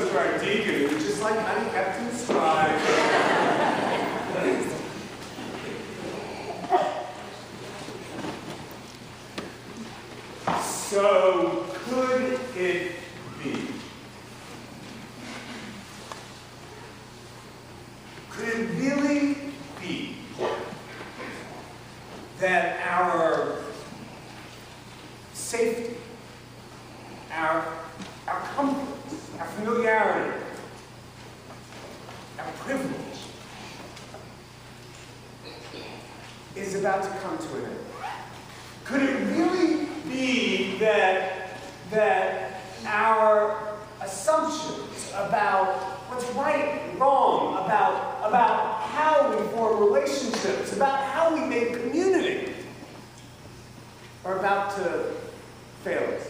kudos to our deacon, who just like honey kept in stride. So, could it be? Could it really be that our safety, our comfort, our familiarity, our privilege is about to come to an end? Could it really be that our assumptions about what's right and wrong, about how we form relationships, about how we make community, are about to fail us?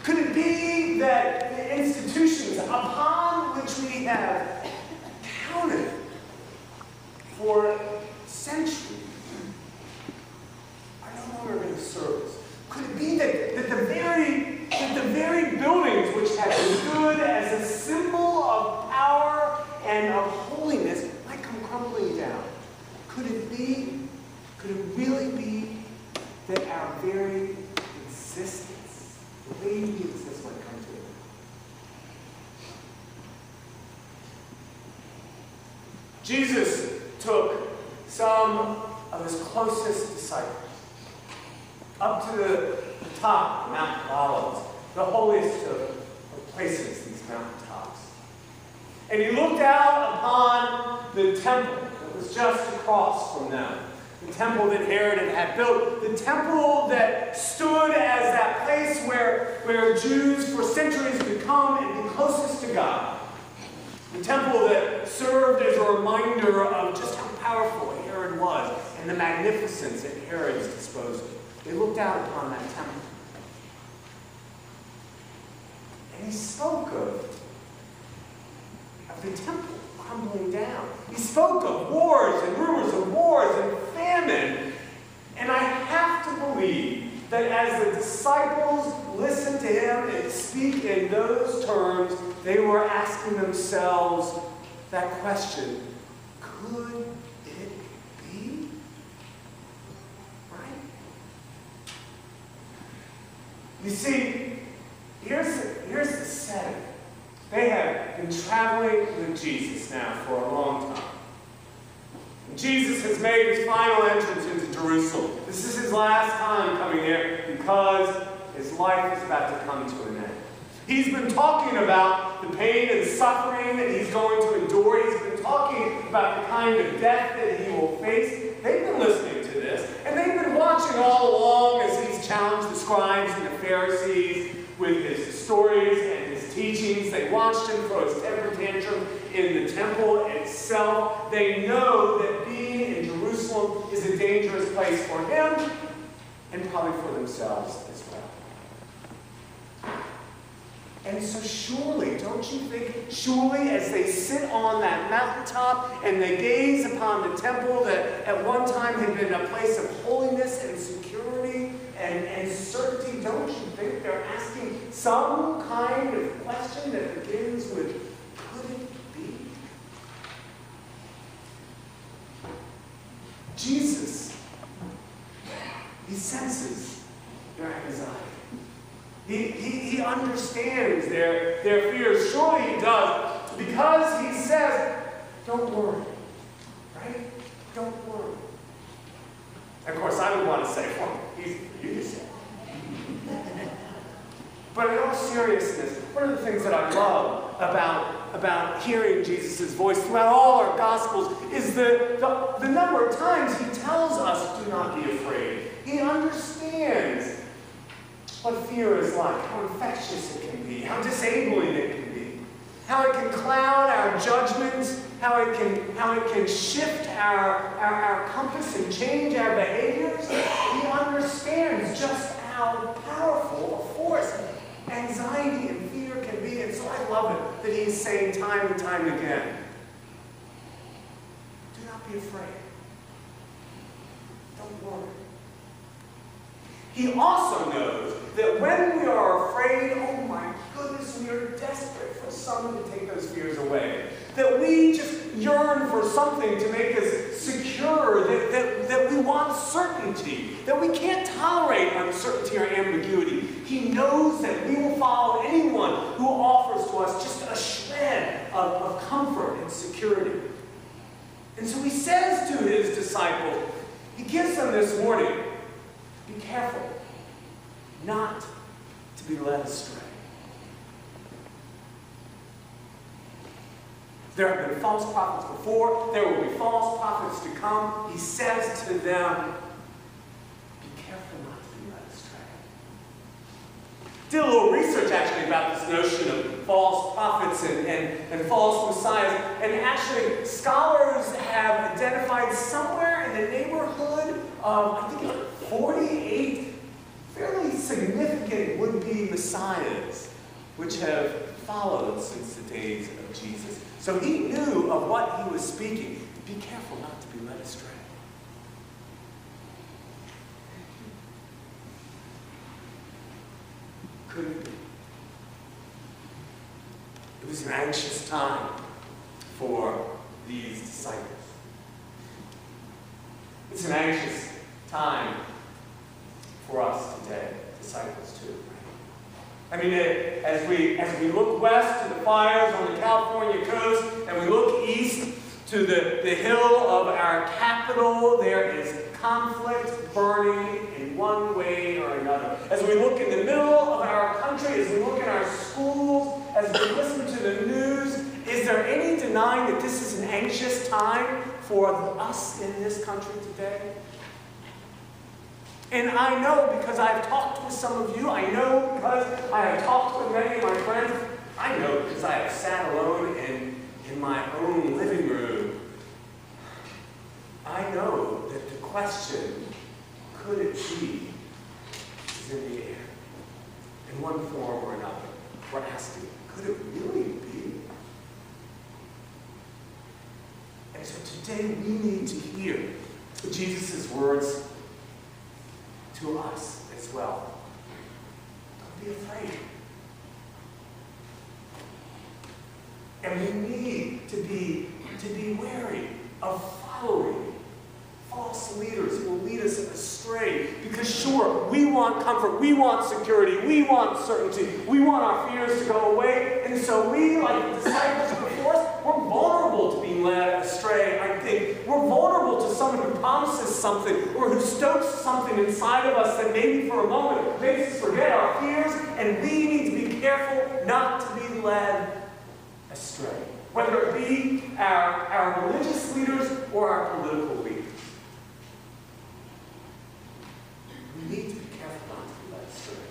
Could it be that the institutions upon which we have counted for centuries are no longer going to serve us? Could it be that the very buildings which have stood as a symbol of power and of holiness might come crumbling down? Could it really be that our very existence, the way we exist, might come to an end? Jesus took some of his closest disciples up to the top of Mount Olives, the holiest of places, these mountaintops. And he looked out upon the temple that was just across from them, the temple that Herod had built, the temple that stood as that place where Jews for centuries could come and be closest to God. The temple that served as a reminder of just how powerful Herod was and the magnificence at Herod's disposal. They looked out upon that temple. And he spoke of the temple crumbling down. He spoke of wars and rumors of wars and famine. And I have to believe that as the disciples listened to him and speak in those terms, they were asking themselves that question: could it be? Right? You see, here's the setting. They have been traveling with Jesus now for a long time. And Jesus has made his final entrance into Jerusalem. This is his last time coming there because his life is about to come to an end. He's been talking about the pain and suffering that he's going to endure. He's been talking about the kind of death that he will face. They've been listening to this, and they've been watching all along as he's challenged the scribes and the Pharisees with his stories and his teachings. They watched him throw his temper tantrum in the temple itself. They know that being in Jerusalem is a dangerous place for him and probably for themselves as well. And so surely, don't you think, surely as they sit on that mountaintop and they gaze upon the temple that at one time had been a place of holiness and security and certainty, don't you think they're asking some kind of question that begins with, could it be? Jesus, he senses their anxiety. He understands their fears. Surely he does, because he says, don't worry, right? Don't worry. Of course, I would want to say, well, easy for you to say. But in all seriousness, one of the things that I love about hearing Jesus' voice throughout all our Gospels is the number of times he tells us, do not be afraid. He understands what fear is like, how infectious it can be, how disabling it can be, how it can cloud our judgments, how it can shift our compass and change our behaviors. He understands just how powerful a force anxiety and fear can be. And so I love it that he's saying time and time again, do not be afraid. Don't worry. He also knows that when we are afraid, oh my goodness, we are desperate for someone to take those fears away. That we just yearn for something to make us secure, that we want certainty, that we can't tolerate uncertainty or ambiguity. He knows that we will follow anyone who offers to us just a shred of comfort and security. And so he says to his disciples, he gives them this warning: be careful not to be led astray. There have been false prophets before. There will be false prophets to come. He says to them, be careful not to be led astray. Did a little research actually about this notion of false prophets and false messiahs. And actually, scholars have identified somewhere in the neighborhood of, I think, 48 fairly significant would-be messiahs, which have followed since the days of Jesus. So he knew of what he was speaking. Be careful not to be led astray. Could it be? It was an anxious time for these disciples. It's an anxious time for us today, disciples too. I mean, as we look west to the fires on the California coast, and we look east to the hill of our capital, there is conflict burning in one way or another. As we look in the middle of our country, as we look in our schools, as we listen to the news, is there any denying that this is an anxious time for us in this country today? And I know because I've talked with some of you, I know because I have talked with many of my friends, I know because I have sat alone in my own living room. I know that the question, could it be, is in the air. In one form or another. We're asking, could it really be? And so today we need to hear Jesus' words to us as well. Don't be afraid. And we need to be wary of following false leaders who will lead us astray. Because sure, we want comfort, we want security, we want certainty, we want our fears to go away. And so we, like the disciples before us, we're vulnerable to being led astray, I think. We're vulnerable to someone who promises something or who stokes something inside of us that maybe for a moment makes us forget our fears, and we need to be careful not to be led astray. Whether it be our religious leaders or our political leaders. We need to be careful not to be led astray.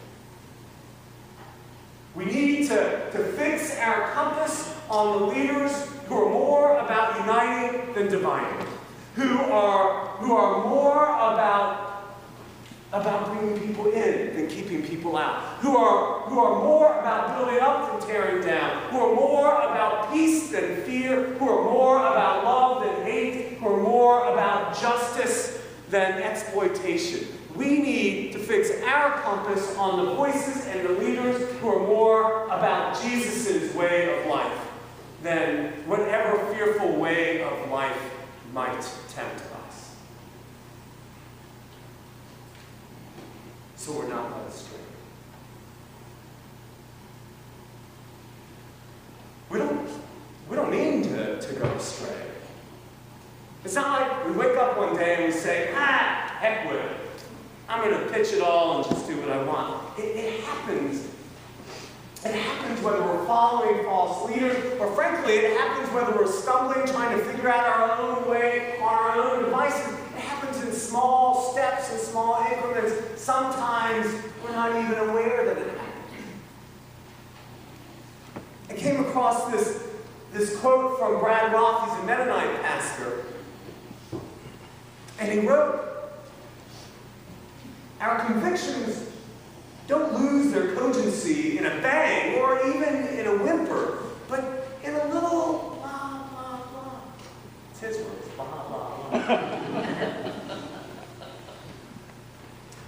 We need to fix our compass on the leaders who are more about uniting than dividing, who are more about bringing people in than keeping people out, who are more about building up than tearing down, who are more about peace than fear, who are more about love than hate, who are more about justice than exploitation. We need to fix our compass on the voices and the leaders who are more about Jesus' way of life than whatever fearful way of life might tempt us. So we're not led astray. We don't mean to go astray. It's not like we wake up one day and we say, heck with it. I'm going to pitch it all and just do what I want. It happens. It happens whether we're following false leaders, or frankly, it happens whether we're stumbling, trying to figure out our own way on our own devices. It happens in small steps and small increments. Sometimes we're not even aware that it happens. I came across this quote from Brad Roth. He's a Mennonite pastor. And he wrote, "Our convictions don't lose their cogency in a bang or even in a whimper, but in a little blah, blah, blah." It's his words, blah, blah, blah.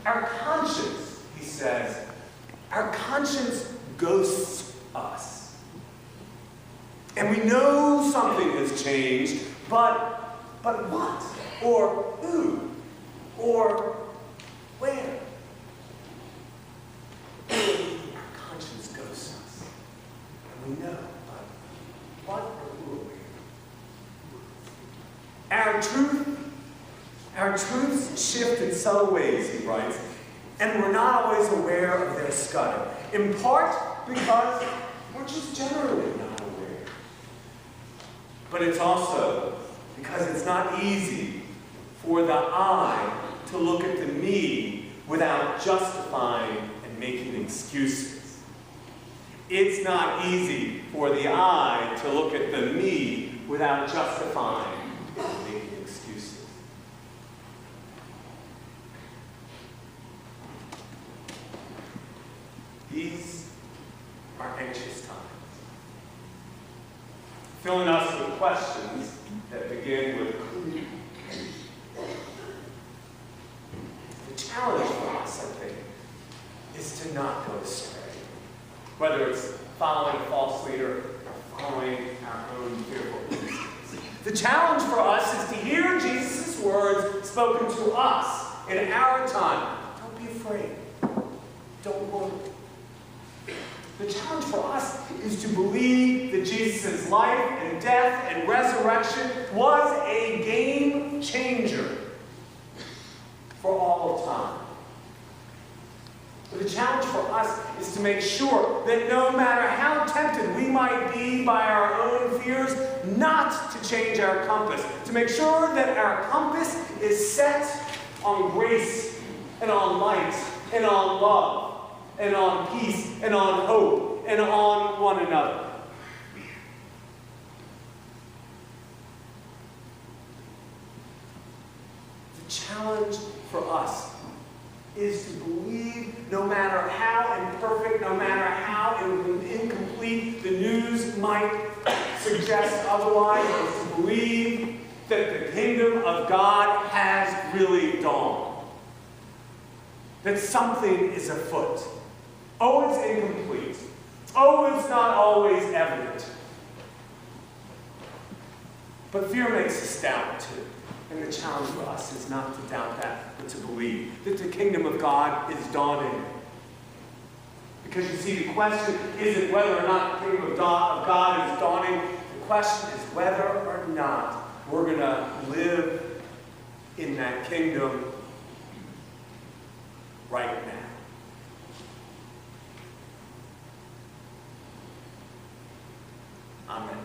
Our conscience, he says, our conscience ghosts us. And we know something has changed, but what? Or who? Or where? Our conscience ghosts us. And we know, but what or who are we? Our truths shift in subtle ways, he writes, and we're not always aware of their scudder. In part because we're just generally not aware. But it's also because it's not easy for the I to look at the me without justifying and making excuses. It's not easy for the I to look at the me without justifying and making excuses. These are anxious times, filling us with questions that begin with who. The challenge for us, I think, is to not go astray. Whether it's following a false leader or following our own fearful instincts. The challenge for us is to hear Jesus' words spoken to us in our time. Don't be afraid. Don't worry. The challenge for us is to believe that Jesus' life and death and resurrection was a game changer for all of time. But the challenge for us is to make sure that no matter how tempted we might be by our own fears, not to change our compass. To make sure that our compass is set on grace and on light and on love and on peace and on hope and on one another. The challenge for us is to believe, no matter how imperfect, no matter how incomplete the news might suggest otherwise, is to believe that the kingdom of God has really dawned. That something is afoot. Oh, it's incomplete. Oh, it's not always evident. But fear makes us doubt too. And the challenge for us is not to doubt that, but to believe that the kingdom of God is dawning. Because you see, the question isn't whether or not the kingdom of God is dawning. The question is whether or not we're going to live in that kingdom right now. Amen.